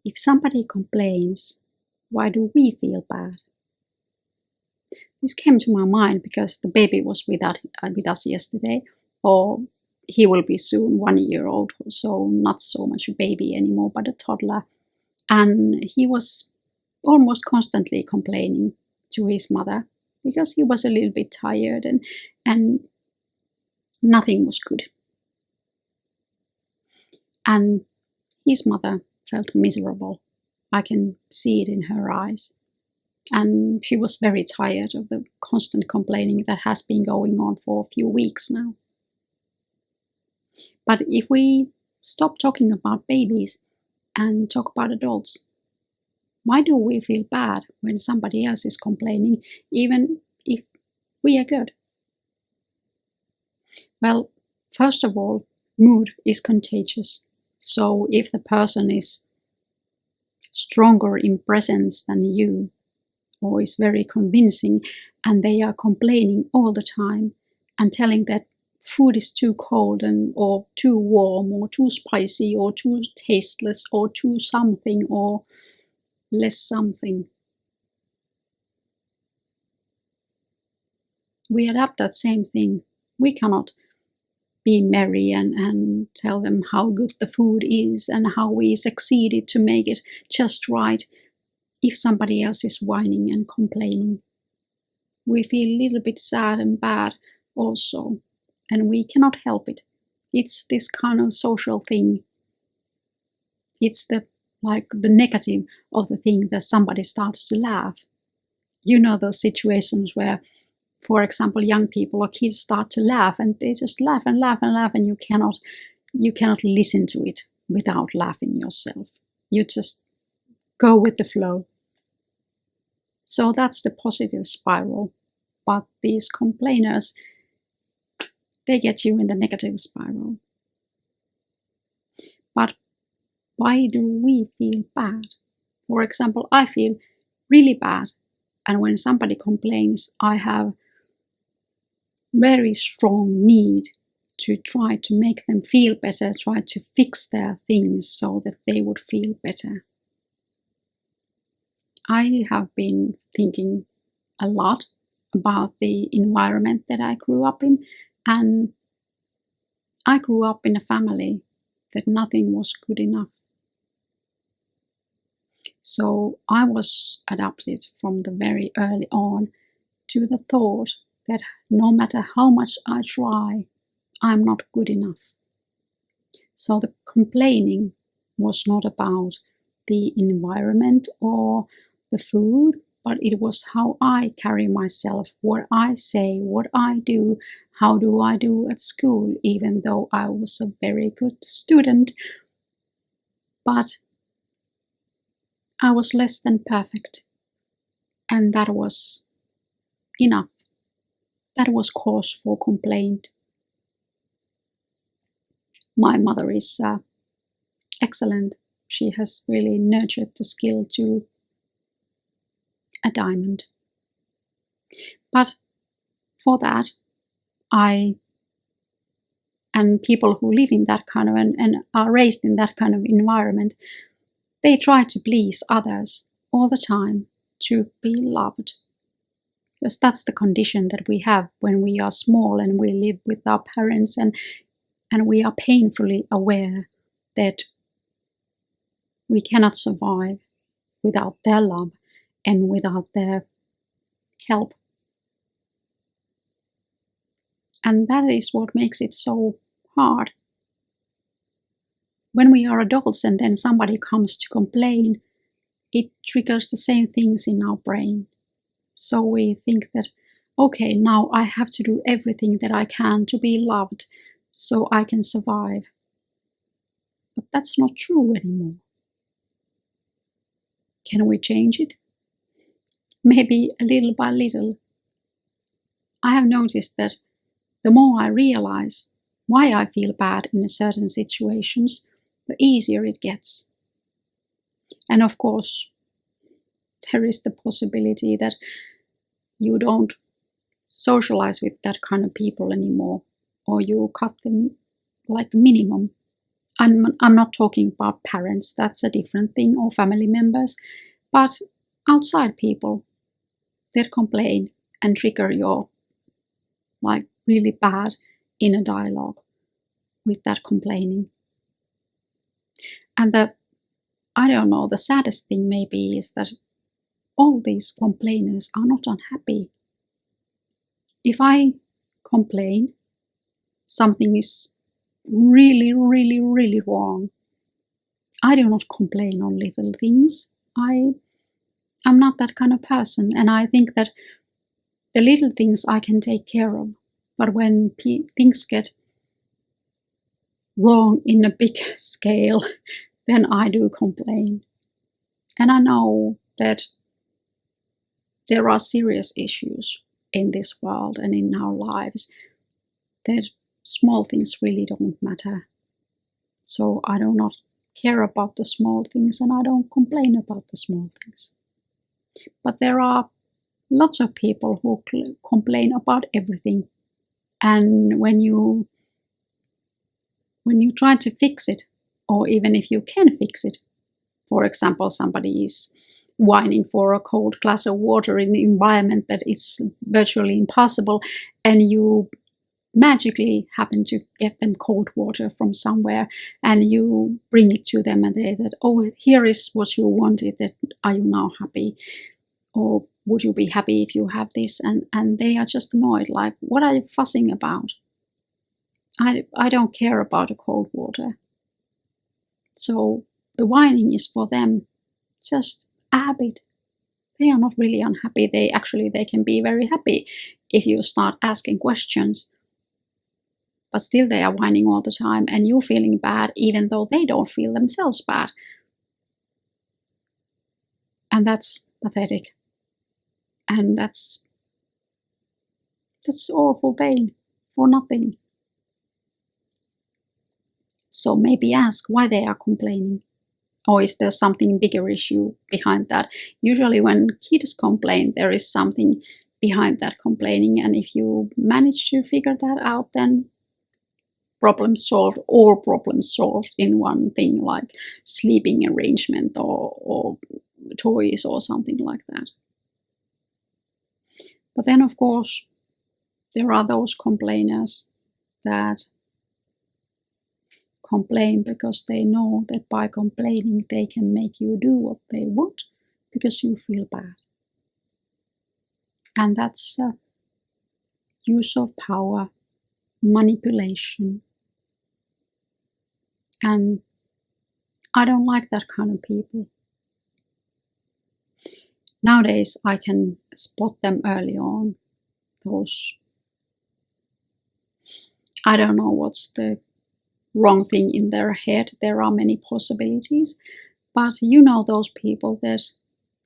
If somebody complains, why do we feel bad? This came to my mind because the baby was with us yesterday, or he will be soon 1 year old, so not so much a baby anymore, but a toddler. And he was almost constantly complaining to his mother because he was a little bit tired and nothing was good. And his mother felt miserable. I can see it in her eyes. And she was very tired of the constant complaining that has been going on for a few weeks now. But if we stop talking about babies and talk about adults, why do we feel bad when somebody else is complaining, even if we are good? Well, first of all, mood is contagious. So if the person is stronger in presence than you, or is very convincing, and they are complaining all the time and telling that food is too cold or too warm or too spicy or too tasteless or too something or less something, we adapt that same thing. We cannot be merry and tell them how good the food is and how we succeeded to make it just right if somebody else is whining and complaining. We feel a little bit sad and bad also, and we cannot help it. It's this kind of social thing. It's the negative of the thing that somebody starts to laugh. You know those situations where, for example, young people or kids start to laugh and they just laugh and laugh and laugh, and you cannot listen to it without laughing yourself. You just go with the flow. So that's the positive spiral. But these complainers, they get you in the negative spiral. But why do we feel bad? For example, I feel really bad, and when somebody complains, I have very strong need to try to make them feel better, try to fix their things so that they would feel better. I have been thinking a lot about the environment that I grew up in, and I grew up in a family that nothing was good enough. So I was adapted from the very early on to the thought that no matter how much I try, I'm not good enough. So the complaining was not about the environment or the food, but it was how I carry myself, what I say, what I do, how do I do at school, even though I was a very good student. But I was less than perfect, and that was enough. That was cause for complaint. My mother is excellent. She has really nurtured the skill to a diamond. But for that, I and people who live in that kind of and are raised in that kind of environment, they try to please others all the time to be loved. Because that's the condition that we have when we are small and we live with our parents, and we are painfully aware that we cannot survive without their love and without their help. And that is what makes it so hard. When we are adults and then somebody comes to complain, it triggers the same things in our brain. So we think that, okay, now I have to do everything that I can to be loved so I can survive. But that's not true anymore. Can we change it? Maybe a little by little. I have noticed that the more I realize why I feel bad in certain situations, the easier it gets. And of course, there is the possibility that you don't socialize with that kind of people anymore, or you cut them like minimum. I'm not talking about parents, that's a different thing, or family members, but outside people that complain and trigger your like really bad inner dialogue with that complaining. And I don't know, the saddest thing maybe is that all these complainers are not unhappy. If I complain, something is really, really, really wrong. I do not complain on little things. I'm not that kind of person, and I think that the little things I can take care of. But when things get wrong in a big scale, then I do complain. And I know that there are serious issues in this world and in our lives, that small things really don't matter. So I do not care about the small things, and I don't complain about the small things. But there are lots of people who complain about everything. And when you try to fix it, or even if you can fix it, for example, somebody is whining for a cold glass of water in the environment that is virtually impossible, and you magically happen to get them cold water from somewhere, and you bring it to them, and they that, oh, here is what you wanted, that are you now happy? Or would you be happy if you have this? And they are just annoyed, like, what are you fussing about? I don't care about the cold water. So the whining is for them just a habit. They are not really unhappy. They can be very happy if you start asking questions. But still they are whining all the time, and you're feeling bad even though they don't feel themselves bad. And that's pathetic. And that's all for pain, for nothing. So maybe ask why they are complaining. Or is there something bigger issue behind that? Usually when kids complain, there is something behind that complaining. And if you manage to figure that out, then problem solved, all problems solved in one thing, like sleeping arrangement or toys or something like that. But then, of course, there are those complainers that complain because they know that by complaining they can make you do what they want because you feel bad. And that's use of power, manipulation. And I don't like that kind of people. Nowadays I can spot them early on. Those, I don't know what's the wrong thing in their head. There are many possibilities. But you know those people that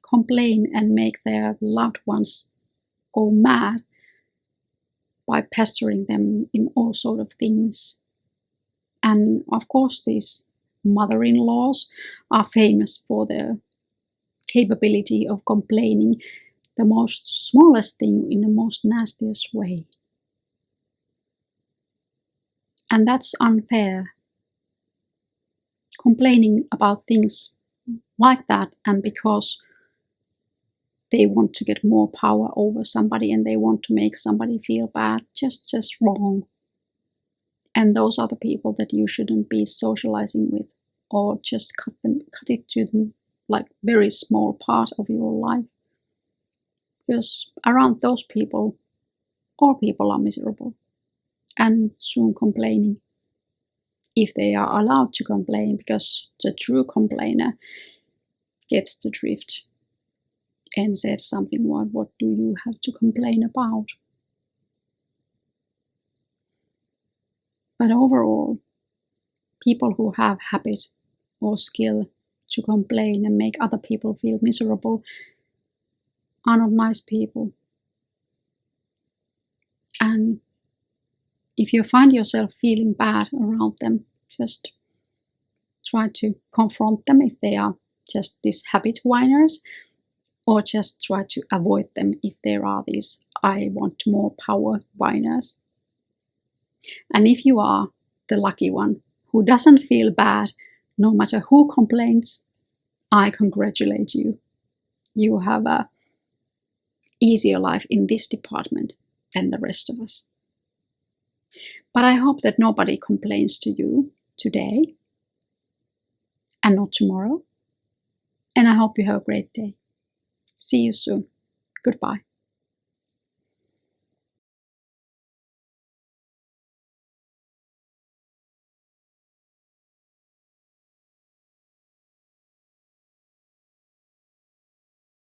complain and make their loved ones go mad by pestering them in all sort of things. And of course these mother-in-laws are famous for their capability of complaining the most smallest thing in the most nastiest way. And that's unfair. Complaining about things like that, and because they want to get more power over somebody and they want to make somebody feel bad, just wrong. And those are the people that you shouldn't be socializing with, or just cut it to them like very small part of your life. Because around those people, all people are miserable and soon complaining, if they are allowed to complain, because the true complainer gets the drift and says something, what do you have to complain about? But overall, people who have habit or skill to complain and make other people feel miserable are not nice people. And if you find yourself feeling bad around them, just try to confront them if they are just these habit whiners, or just try to avoid them if there are these I want more power whiners. And if you are the lucky one who doesn't feel bad no matter who complains, I congratulate you. You have a easier life in this department than the rest of us. But I hope that nobody complains to you today and not tomorrow. And I hope you have a great day. See you soon. Goodbye.